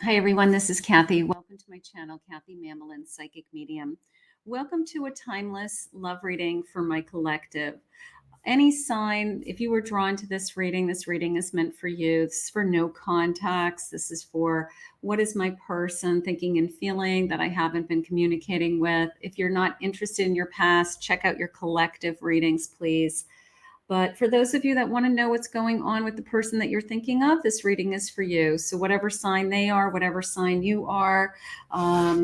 Hi everyone, this is Kathy. Welcome to my channel, Kathy Mamelin, Psychic Medium. Welcome to a timeless love reading for my collective. Any sign, if you were drawn to this reading is meant for you. This is for no contacts. This is for what is my person thinking and feeling that I haven't been communicating with. If you're not interested in your past, check out your collective readings, please. But for those of you that want to know what's going on with the person that you're thinking of, this reading is for you. So whatever sign they are, whatever sign you are,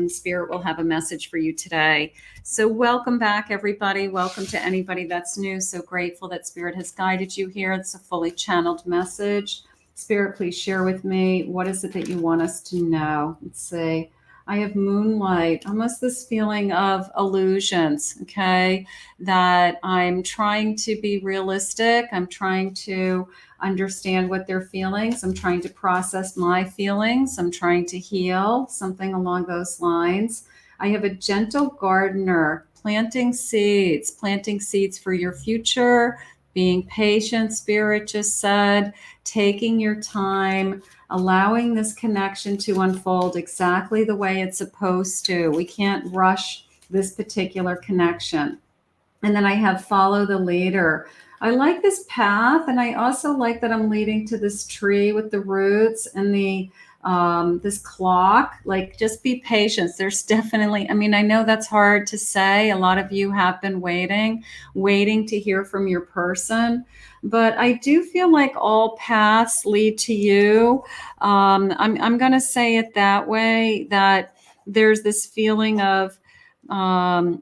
Spirit will have a message for you today. So welcome back, everybody. Welcome to anybody that's new. So grateful that Spirit has guided you here. It's a fully channeled message. Spirit, please share with me. What is it that you want us to know? Let's see. I have moonlight, almost this feeling of illusions, okay? That I'm trying to be realistic. I'm trying to understand what they're feeling. I'm trying to process my feelings. I'm trying to heal, something along those lines. I have a gentle gardener planting seeds for your future, being patient, Spirit just said, taking your time, allowing this connection to unfold exactly the way it's supposed to. We can't rush this particular connection. And then I have follow the leader. I like this path, and I also like that I'm leading to this tree with the roots and the this clock. Like, just be patient. There's definitely, I mean, I know that's hard to say. A lot of you have been waiting to hear from your person. But I do feel like all paths lead to you. I'm going to say it that way, that there's this feeling of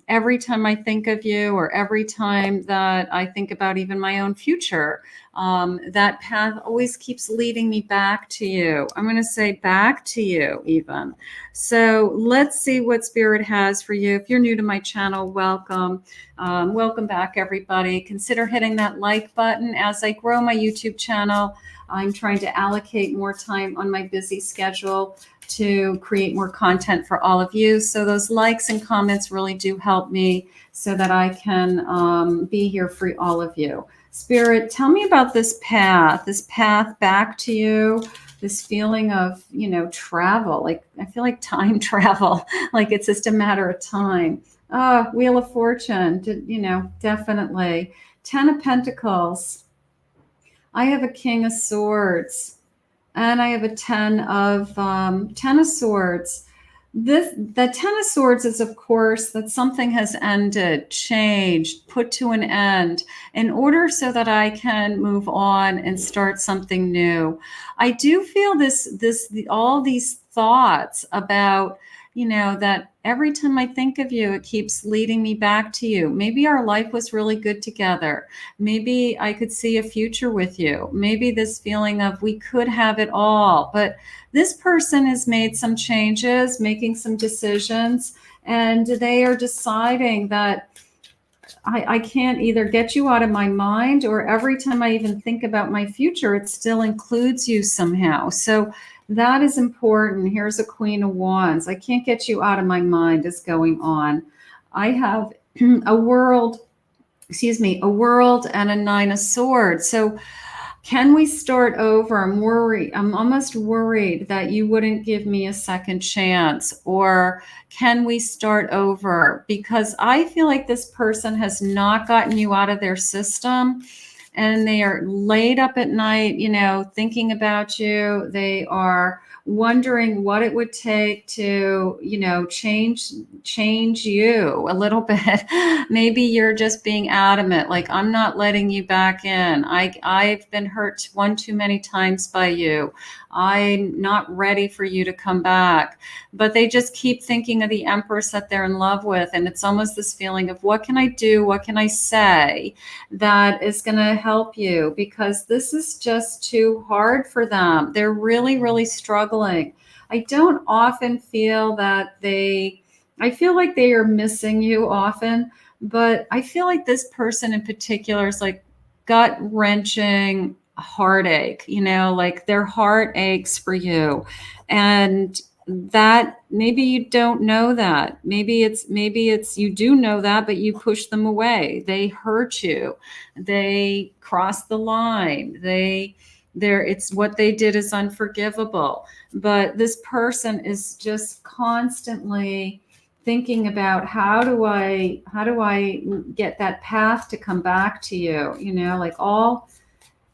every time I think of you, or every time that I think about even my own future, that path always keeps leading me back to you. I'm going to say back to you even. So let's see what Spirit has for you. If you're new to my channel, welcome. Welcome back, everybody. Consider hitting that like button. As I grow my YouTube channel, I'm trying to allocate more time on my busy schedule to create more content for all of you. So those likes and comments really do help me so that I can be here for all of you. Spirit, tell me about this path back to you, this feeling of, travel. Like, I feel like time travel, like it's just a matter of time. Wheel of Fortune, definitely. 10 of Pentacles. I have a King of Swords. And I have a 10 of Swords. The 10 of Swords is, of course, that something has ended, changed, put to an end, in order so that I can move on and start something new. I do feel all these thoughts about, that every time I think of you, it keeps leading me back to you. Maybe our life was really good together. Maybe I could see a future with you. Maybe this feeling of we could have it all. But this person has made some changes, making some decisions, and they are deciding that I can't either get you out of my mind, or every time I even think about my future, it still includes you somehow. So that is important. Here's a Queen of Wands. I can't get you out of my mind is going on. I have a world and a 9 of Swords. So can we start over? I'm almost worried that you wouldn't give me a second chance. Or can we start over? Because I feel like this person has not gotten you out of their system, and they are laid up at night, thinking about you. They are wondering what it would take to, change you a little bit. Maybe you're just being adamant, like, I'm not letting you back in. I've been hurt one too many times by you. I'm not ready for you to come back. But they just keep thinking of the Empress that they're in love with. And it's almost this feeling of, what can I do? What can I say that is going to help you? Because this is just too hard for them. They're really, really struggling. I don't often feel that I feel like they are missing you often, but I feel like this person in particular is like gut-wrenching heartache, like their heart aches for you. And that, maybe you don't know that. Maybe it's you do know that, but you push them away. They hurt you. They cross the line. They It's what they did is unforgivable. But this person is just constantly thinking about how do I get that path to come back to you, like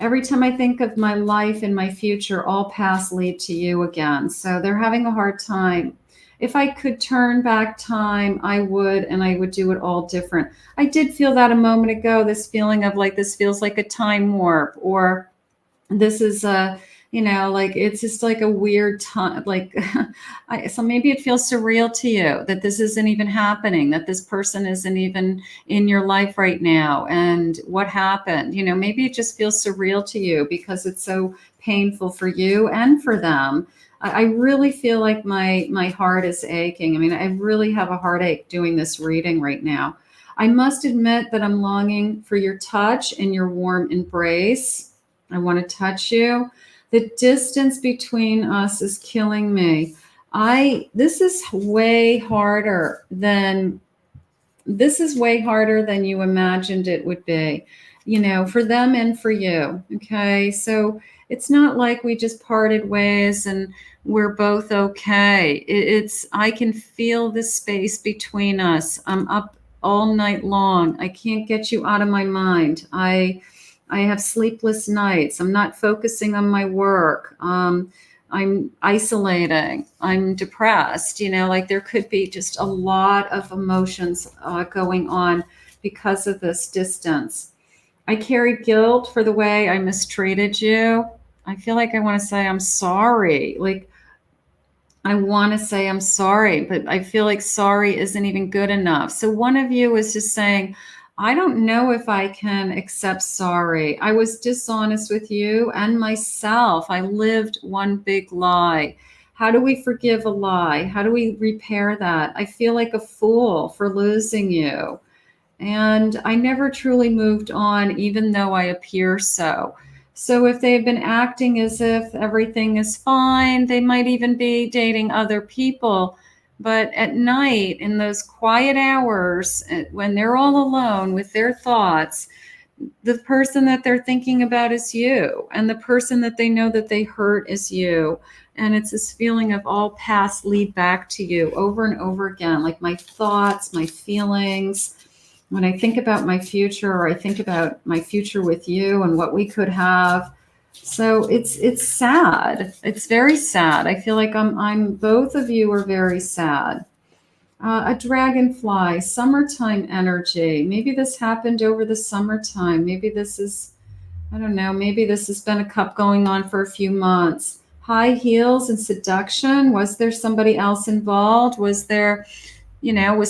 every time I think of my life and my future, all paths lead to you again. So they're having a hard time. If I could turn back time, I would, and I would do it all different. I did feel that a moment ago, this feeling of like, this feels like a time warp, or this is like it's just like a weird time, like so maybe it feels surreal to you that this isn't even happening, that this person isn't even in your life right now, and what happened. Maybe it just feels surreal to you because it's so painful for you and for them. I really feel like my heart is aching. I mean, I really have a heartache doing this reading right now. I must admit that I'm longing for your touch and your warm embrace. I want to touch you. The distance between us is killing me. This is way harder than you imagined it would be, for them and for you. Okay. So it's not like we just parted ways and we're both okay. I can feel the space between us. I'm up all night long. I can't get you out of my mind. I have sleepless nights. I'm not focusing on my work. I'm isolating. I'm depressed. Like there could be just a lot of emotions going on because of this distance. I carry guilt for the way I mistreated you. I feel like I want to say I'm sorry. Like I want to say I'm sorry, but I feel like sorry isn't even good enough. So one of you is just saying, I don't know if I can accept sorry. I was dishonest with you and myself. I lived one big lie. How do we forgive a lie? How do we repair that? I feel like a fool for losing you. And I never truly moved on, even though I appear so. So if they've been acting as if everything is fine, they might even be dating other people. But at night, in those quiet hours, when they're all alone with their thoughts, the person that they're thinking about is you. And the person that they know that they hurt is you. And it's this feeling of all paths lead back to you over and over again, like my thoughts, my feelings. When I think about my future, or I think about my future with you and what we could have. So it's sad. It's very sad. I feel like I'm both of you are very sad. A dragonfly, summertime energy. Maybe this happened over the summertime. Maybe this is, I don't know, maybe this has been a cup going on for a few months. High heels and seduction. Was there somebody else involved? Was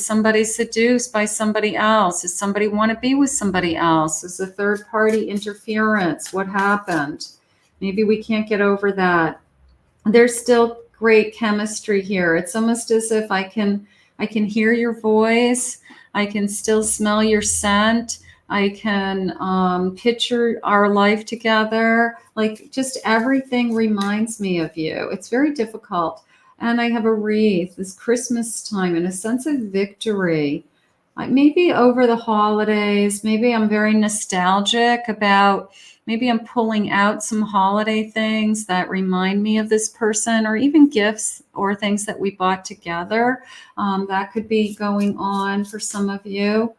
somebody seduced by somebody else? Does somebody want to be with somebody else? Is a third party interference? What happened? Maybe we can't get over that. There's still great chemistry here. It's almost as if I can hear your voice. I can still smell your scent. I can picture our life together. Like just everything reminds me of you. It's very difficult. And I have a wreath, this Christmas time, and a sense of victory. Maybe over the holidays, maybe I'm very nostalgic about, maybe I'm pulling out some holiday things that remind me of this person, or even gifts or things that we bought together. That could be going on for some of you.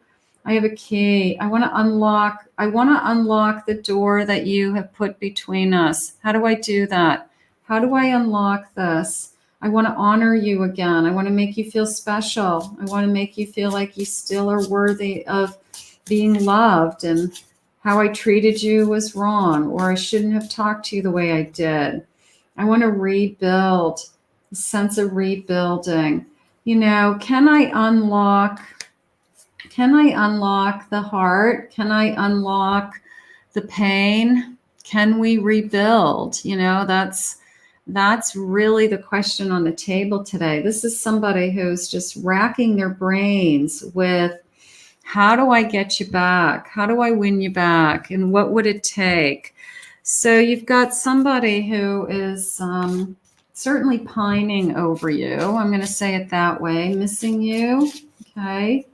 I have a key. I want to unlock the door that you have put between us. How do I do that? How do I unlock this? I want to honor you again. I want to make you feel special. I want to make you feel like you still are worthy of being loved, and how I treated you was wrong, or I shouldn't have talked to you the way I did. I want to rebuild, a sense of rebuilding. Can I unlock the heart? Can I unlock the pain? Can we rebuild? That's really the question on the table today. This is somebody who's just racking their brains with, how do I get you back? How do I win you back? And what would it take? So you've got somebody who is certainly pining over you. I'm going to say it that way, missing you. Okay.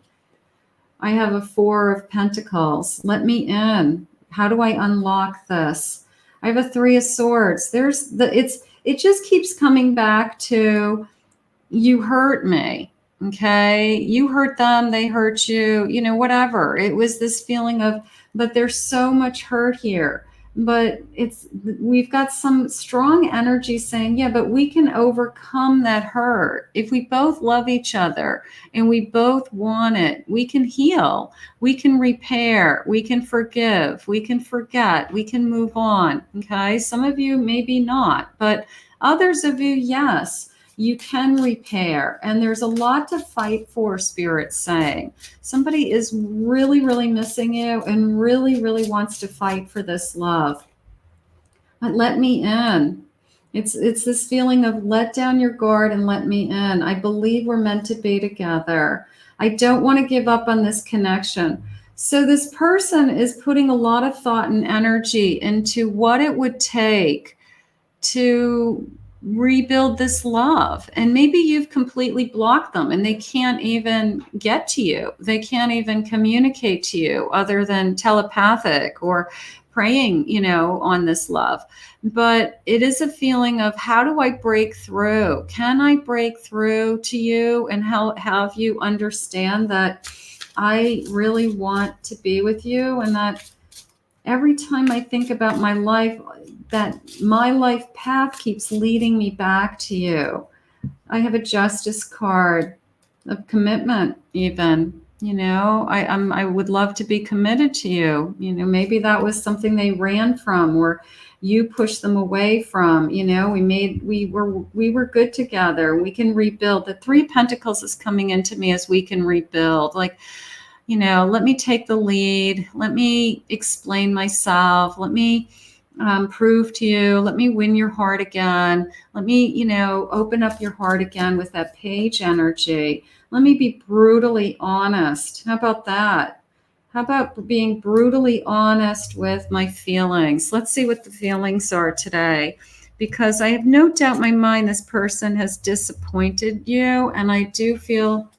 I have a 4 of Pentacles. Let me in. How do I unlock this? I have a 3 of Swords. It just keeps coming back to, you hurt me. Okay. You hurt them. They hurt you, whatever. It was this feeling of, but there's so much hurt here. But we've got some strong energy saying, yeah, but we can overcome that hurt. If we both love each other and we both want it, we can heal, we can repair, we can forgive, we can forget, we can move on. Okay. Some of you maybe not, but others of you, yes. You can repair, and there's a lot to fight for, Spirit saying. Somebody is really, really missing you and really, really wants to fight for this love. But let me in. It's this feeling of let down your guard and let me in. I believe we're meant to be together. I don't want to give up on this connection. So this person is putting a lot of thought and energy into what it would take to rebuild this love. And maybe you've completely blocked them and they can't even get to you. They can't even communicate to you other than telepathic or praying, on this love. But it is a feeling of, how do I break through? Can I break through to you and have you understand that I really want to be with you, and that every time I think about my life, that my life path keeps leading me back to you. I have a Justice card of commitment, even. I would love to be committed to you. Maybe that was something they ran from, or you pushed them away from. We were good together. We can rebuild. The 3 Pentacles is coming into me as we can rebuild. Like, let me take the lead. Let me explain myself. Let me prove to you. Let me win your heart again. Let me, open up your heart again with that Page energy. Let me be brutally honest. How about that? How about being brutally honest with my feelings? Let's see what the feelings are today, because I have no doubt in my mind this person has disappointed you. And I do feel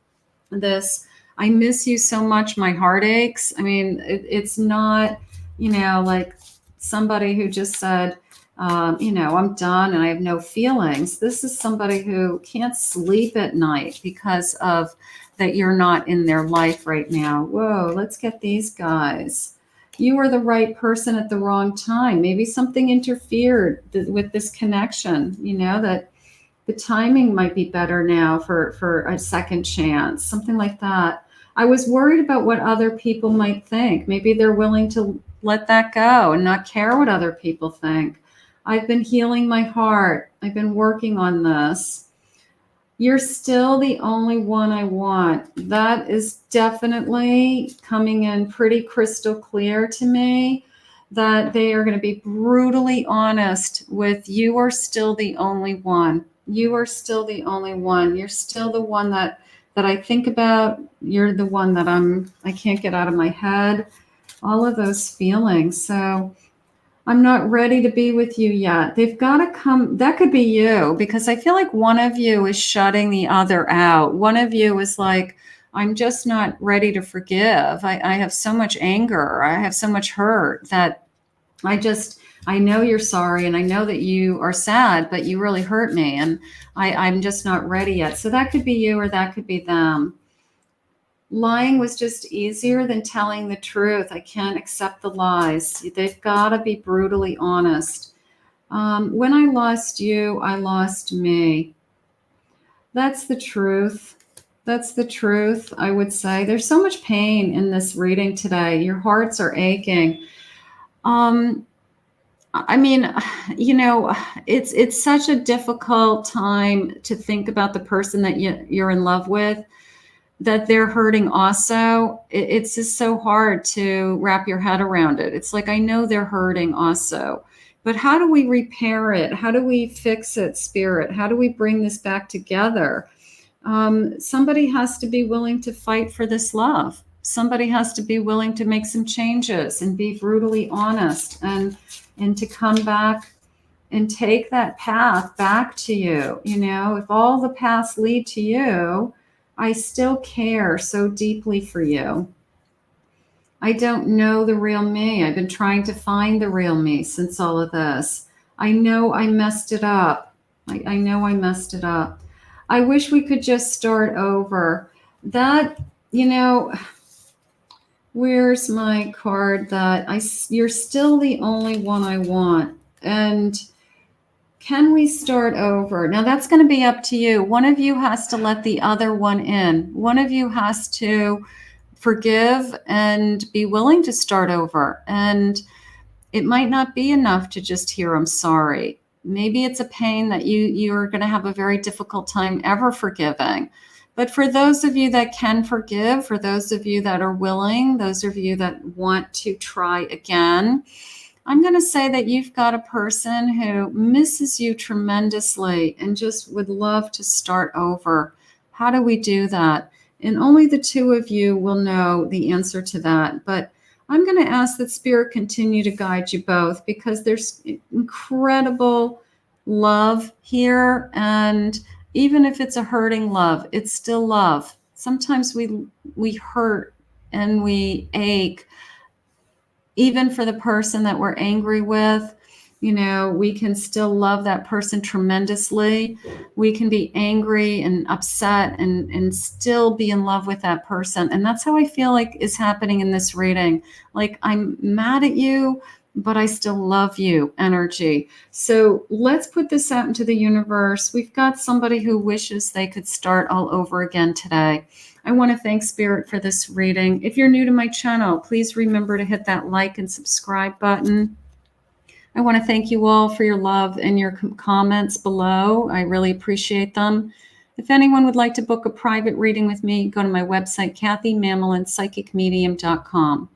this, I miss you so much, my heart aches. I mean, it's not, like somebody who just said, I'm done and I have no feelings. This is somebody who can't sleep at night because of that you're not in their life right now. Whoa, let's get these guys. You were the right person at the wrong time. Maybe something interfered with this connection, that the timing might be better now for a second chance, something like that. I was worried about what other people might think. Maybe they're willing to let that go and not care what other people think. I've been healing my heart. I've been working on this. You're still the only one I want. That is definitely coming in pretty crystal clear to me, that they are going to be brutally honest with, you are still the only one. You are still the only one. You're still the one that I think about. You're the one that I can't get out of my head. All of those feelings. So I'm not ready to be with you yet. They've got to come. That could be you, because I feel like one of you is shutting the other out. One of you is like, I'm just not ready to forgive. I have so much anger. I have so much hurt that I know you're sorry, and I know that you are sad, but you really hurt me, and I'm just not ready yet. So that could be you, or that could be them. Lying was just easier than telling the truth. I can't accept the lies. They've got to be brutally honest. When I lost you, I lost me. That's the truth. That's the truth, I would say. There's so much pain in this reading today. Your hearts are aching. I mean, it's such a difficult time to think about the person that you're in love with, that they're hurting also. It's just so hard to wrap your head around it. It's like, I know they're hurting also, but how do we repair it? How do we fix it, Spirit? How do we bring this back together? Somebody has to be willing to fight for this love. Somebody has to be willing to make some changes and be brutally honest, and to come back and take that path back to you. If all the paths lead to you, I still care so deeply for you. I don't know the real me. I've been trying to find the real me since all of this. I know I messed it up. I know I messed it up. I wish we could just start over. That, you know, where's my card that you're still the only one I want. And can we start over? Now that's going to be up to you. One of you has to let the other one in. One of you has to forgive and be willing to start over. And it might not be enough to just hear I'm sorry. Maybe it's a pain that you're going to have a very difficult time ever forgiving. But for those of you that can forgive, for those of you that are willing, those of you that want to try again, I'm going to say that you've got a person who misses you tremendously and just would love to start over. How do we do that? And only the two of you will know the answer to that. But I'm going to ask that Spirit continue to guide you both, because there's incredible love here. And even if it's a hurting love, it's still love. Sometimes we hurt and we ache, even for the person that we're angry with. You know, we can still love that person tremendously. We can be angry and upset and still be in love with that person. And that's how I feel like is happening in this reading. Like, I'm mad at you, but I still love you energy. So let's put this out into the universe. We've got somebody who wishes they could start all over again today. I want to thank Spirit for this reading. If you're new to my channel, please remember to hit that like and subscribe button. I want to thank you all for your love and your comments below. I really appreciate them. If anyone would like to book a private reading with me, go to my website, CathyMammelinPsychicMedium.com.